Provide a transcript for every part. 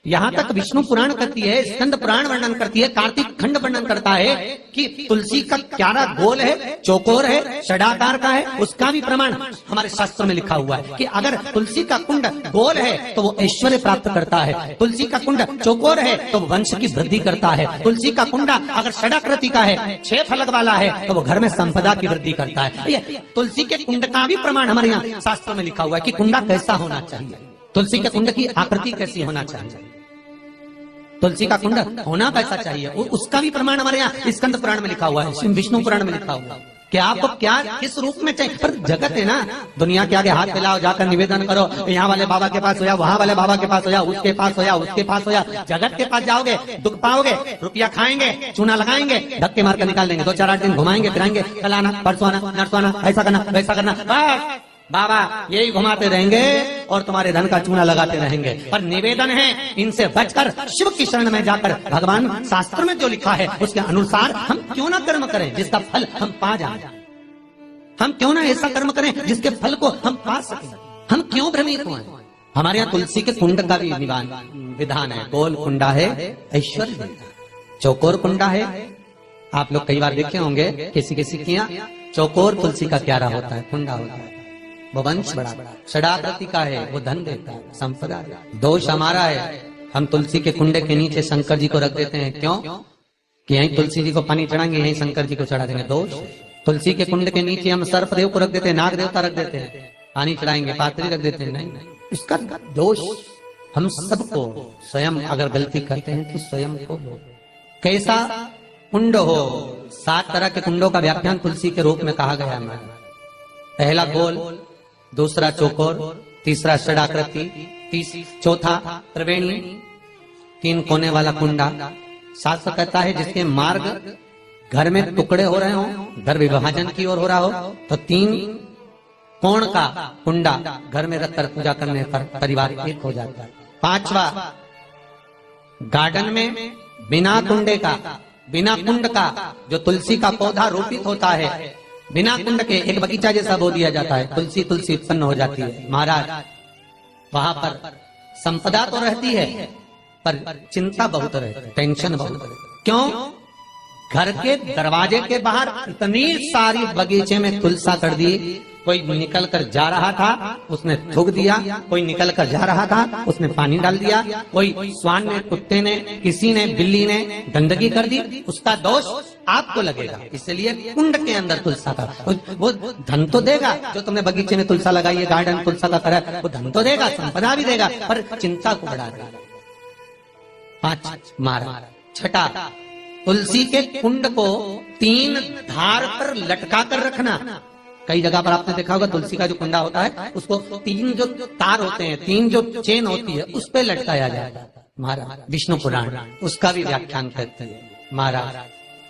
यहाँ तक विष्णु पुराण करती है, स्कंद पुराण वर्णन करती है, कार्तिक खंड वर्णन करता है कि तुलसी का क्यारा गोल है, चौकोर है, षडाकार का है। उसका भी प्रमाण हमारे शास्त्रों में लिखा हुआ है कि अगर तुलसी का कुंड गोल है तो वो ऐश्वर्य प्राप्त करता है, तुलसी का कुंड चौकोर है तो वंश की वृद्धि करता है, तुलसी का कुंडा अगर षडाकृति का है, 6 फलक वाला है तो वो घर में संपदा की वृद्धि करता है। ये तुलसी के कुंड का भी प्रमाण हमारे यहाँ शास्त्रों में लिखा हुआ है कि कुंडा कैसा होना चाहिए, तुलसी के कुंड की आकृति कैसी होना चाहिए, तुलसी का कुंड होना कैसा चाहिए, उसका भी प्रमाण हमारे यहाँ स्कंद पुराण में लिखा हुआ है, विष्णु पुराण में लिखा हुआ है कि आपको क्या किस रूप में चाहिए। पर जगत है ना, दुनिया के आगे हाथ फैलाओ, जाकर निवेदन करो, यहाँ वाले बाबा के पास हो या वहाँ वाले बाबा के पास हो या उसके पास हो या उसके पास हो या जगत के पास जाओगे, दुख पाओगे, रुपया खाएंगे, चूना लगाएंगे, धक्के मार कर निकाल देंगे, 2-4-8 दिन घुमाएंगे फिराएंगे, कल आना परसों आना नरसों आना, ऐसा करना वैसा करना, बस बाबा यही घुमाते रहेंगे और तुम्हारे धन का चूना लगाते रहेंगे। पर निवेदन है इनसे बचकर शिव की शरण में जाकर भगवान शास्त्र में जो लिखा है उसके अनुसार हम क्यों ना कर्म करें जिसका फल हम पा जाए, हम क्यों ना ऐसा कर्म करें जिसके फल को हम पा सकें, हम क्यों भ्रमित हुए। हमारे यहाँ तुलसी के कुंड का भी विधान है, गोल कुंडा है ऐश्वर्य देता है, चौकोर कुंडा है। आप लोग कई बार देखे होंगे किसी किसी के यहाँ चौकोर तुलसी का क्यारा होता है, कुंडा होता है, वो वंश बड़ा, षडाकृति का है, वो धन देता है, संपदा। दोष हमारा है, हम तुलसी के कुंडे के नीचे शंकर जी को रख देते हैं, क्यों कि यहीं तुलसी जी को पानी चढ़ाएंगे, यहीं शंकर जी को चढ़ा देंगे। दोष तुलसी के कुंड के नीचे हम सर्पदेव को रख देते हैं, नाग देवता रख देते हैं, पानी चढ़ाएंगे, पात्री रख देते हैं, नहीं, इसका दोष हम सबको स्वयं अगर गलती करते हैं तो स्वयं को कैसा कुंड हो। 7 तरह के कुंडों का व्याख्यान तुलसी के रूप में कहा गया है। पहला गोल, दूसरा चौकोर, तीसरा षडाकृति, चौथा त्रिवेणी, 3 कोने वाला कुंडा। शास्त्र कहता है जिसके मार्ग घर में टुकड़े हो रहे हो, घर विभाजन की ओर हो रहा हो, तो 3 कोण का कुंडा घर में रखकर पूजा करने पर परिवार एक हो जाता है। 5वां, गार्डन में बिना कुंडे का, बिना कुंड का जो तुलसी का पौधा रोपित होता है, बिना कुंड के एक बगीचा जैसा बो दिया जाता है, तुलसी तुलसी उत्पन्न हो जाती है। महाराज वहां पर संपदा तो रहती है पर चिंता बहुत रहती है, टेंशन बहुत रहती है। क्यों? घर के दरवाजे के बाहर इतनी सारी बगीचे में तुलसा कर दी, कोई निकल कर जा रहा था उसने थूक दिया, कोई निकल कर जा रहा था उसने पानी डाल दिया, कोई श्वान ने, कुत्ते ने, किसी ने, बिल्ली ने गंदगी कर दी, उसका दोष आपको लगेगा। इसलिए कुंड के अंदर तुलसा का वो धन तो देगा, जो तुमने बगीचे में तुलसा लगाई है, गार्डन तुलसा का करा, वो धन तो देगा, संपदा भी देगा, पर चिंता को बढ़ा देगा। 5 मारा। छठा, तुलसी के कुंड को 3 धार पर लटका कर रखना। कई जगह पर आपने देखा होगा तुलसी का जो कुंडा होता है उसको 3 जो तार होते हैं, 3 जो चेन होती है उस पे लटकाया जाता है। महाराज विष्णु पुराण उसका भी व्याख्यान करते हैं। महाराज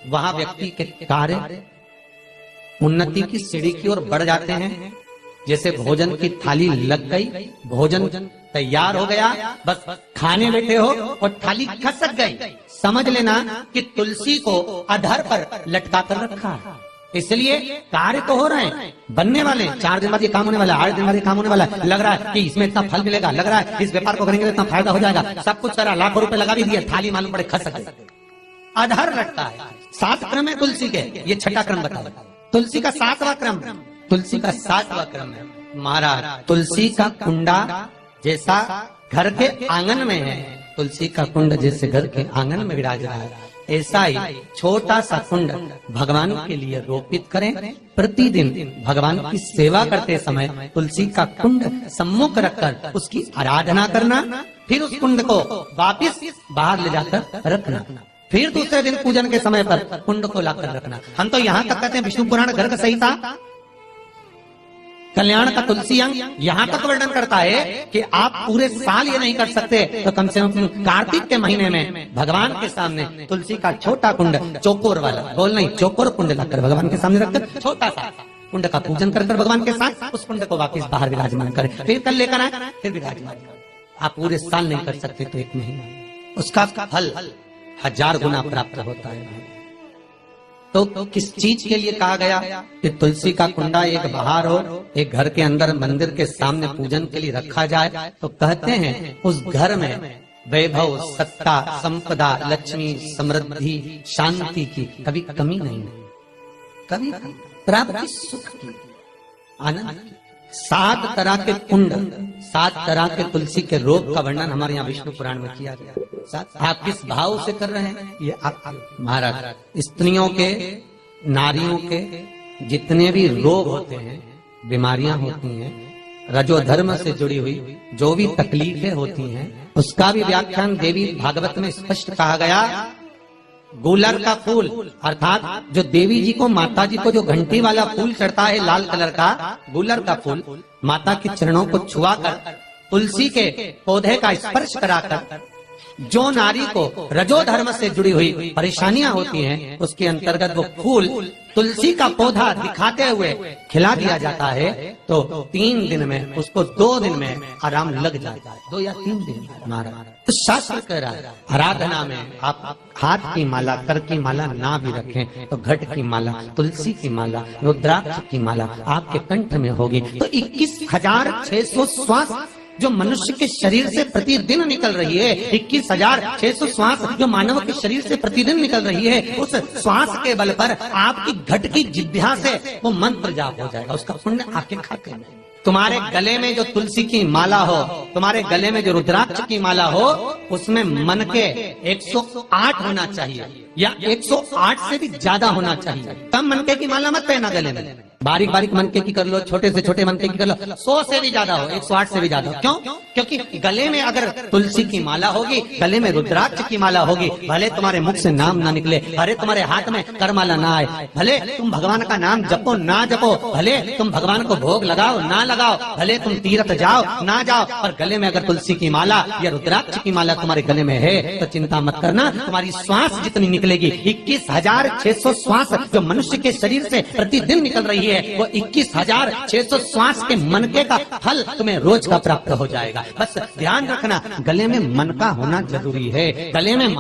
वहां व्यक्ति के कार्य उन्नति की सीढ़ी की ओर बढ़ जाते हैं। जैसे भोजन की थाली लग गई, भोजन तैयार हो गया, बस खाने बैठे हो और थाली खसक गई, समझ लेना कि तुलसी को अधर पर लटका कर रखा है। इसलिए कार्य तो हो रहे हैं, बनने वाले, 4 दिन बाद ये काम होने वाला है, 8 दिन बाद ये काम होने वाला है, लग रहा है कि इसमें इतना फल मिलेगा, लग रहा है इस व्यापार को करेंगे तो इतना फायदा हो जाएगा, सब कुछ करा, लाखों रुपए लगा भी दिया, थाली मालूम पड़े खसक गई, अधर लटका है। 7 क्रम है तुलसी के, ये 6ठा क्रम बताओ। तुलसी का 7वां क्रम, तुलसी का 7वां क्रम है। महाराज तुलसी का कुंडा जैसा घर के आंगन में है, तुलसी का कुंड जैसे घर के आंगन में विराज रहा है, ऐसा ही छोटा सा कुंड भगवान के लिए रोपित करें। प्रतिदिन भगवान की सेवा करते समय तुलसी का कुंड सम्मुख रखकर उसकी आराधना करना, फिर उस कुंड को वापिस बाहर ले जाकर रखना, फिर दूसरे दिन पूजन के समय पर कुंड को लाकर रखना। हम तो यहाँ तक कहते हैं विष्णु पुराण गर्ग संहिता कल्याण का तुलसी अंग यहाँ तक वर्णन करता है कि आप पूरे साल ये नहीं कर सकते तो कम से कम कार्तिक के महीने में भगवान के सामने तुलसी का छोटा कुंड, चौकोर वाला, गोल नहीं, चौकोर कुंड लाकर भगवान के सामने रखकर छोटा सा कुंड का पूजन कर भगवान के साथ उस कुंड को वापस बाहर विराजमान करें, फिर कल लेकर आए, फिर विराजमान करें। आप पूरे साल नहीं कर सकते तो 1 महीना, उसका फल 1000 गुना प्राप्त होता है। तो किस चीज के लिए कहा गया कि तुलसी का कुंडा एक बाहर हो, एक घर के अंदर मंदिर के सामने पूजन के लिए रखा जाए? तो कहते हैं उस घर में वैभव, सत्ता, संपदा, लक्ष्मी, समृद्धि, शांति की कभी कमी नहीं है, कभी प्राप्ति सुख की, आनंद की। 7 तरह के कुंड, 7 तरह के तुलसी के रोग का वर्णन हमारे यहाँ विष्णु पुराण में किया गया। आप किस भाव से कर रहे हैं ये आप महाराज। स्त्रियों के, नारियों के जितने भी रोग होते हैं, बीमारियां होती हैं, रजो धर्म से जुड़ी हुई जो भी तकलीफें होती हैं, उसका भी व्याख्यान देवी भागवत में स्पष्ट कहा गया। गुलर का फूल अर्थात जो देवी जी को, माता जी को जो घंटी वाला फूल चढ़ता है लाल कलर का, गुलर का फूल माता के चरणों को छुआकर, तुलसी के पौधे का स्पर्श कराकर जो नारी को रजो धर्म से जुड़ी हुई परेशानियां होती हैं, उसके अंतर्गत वो फूल तुलसी का पौधा दिखाते हुए खिला दिया जाता है, तो 3 दिन में उसको 2 दिन में आराम लग जाता है, 2 या 3 दिन महाराज। तो शास्त्र कह रहा है आराधना में आप हाथ की माला, कर की माला ना भी रखें तो घट की माला, तुलसी की माला, रुद्राक्ष की माला आपके कंठ में होगी, तो 21,600 श्वास जो मनुष्य के शरीर से प्रतिदिन निकल रही है, 21,600 श्वास जो मानव के शरीर से प्रतिदिन निकल रही है, उस श्वास के बल पर आपकी घट की जिह्वा से वो मंत्र जाप हो जाएगा, उसका पुण्य आपके खाते में। तुम्हारे गले में जो तुलसी की माला हो, तुम्हारे गले में जो रुद्राक्ष की माला हो, उसमें मन के 108 होना चाहिए या 108 से भी ज्यादा होना चाहिए। तब मनके की माला मत पहना गले में, बारीक बारीक मनके की कर लो, छोटे से छोटे मनके की कर लो, 100 से भी ज्यादा हो, 108 से भी ज्यादा हो। क्यों? क्योंकि गले में अगर तुलसी की माला होगी, गले में रुद्राक्ष की माला होगी, भले तुम्हारे मुख से नाम ना निकले, भले तुम्हारे हाथ में करमाला ना आए, भले तुम भगवान का नाम जपो ना जपो, भले तुम भगवान को भोग लगाओ ना लगाओ, भले तुम तीर्थ जाओ ना जाओ, और गले में अगर तुलसी की माला या रुद्राक्ष की माला तुम्हारे गले में है तो चिंता मत करना, तुम्हारी श्वास जितनी निकलेगी, 21,600 श्वास जो मनुष्य के शरीर से प्रतिदिन निकल रही है, वो 21,600 श्वास के मनके का फल तुम्हें रोज का प्राप्त हो जाएगा। बस ध्यान रखना, गले में मन का होना जरूरी है, गले में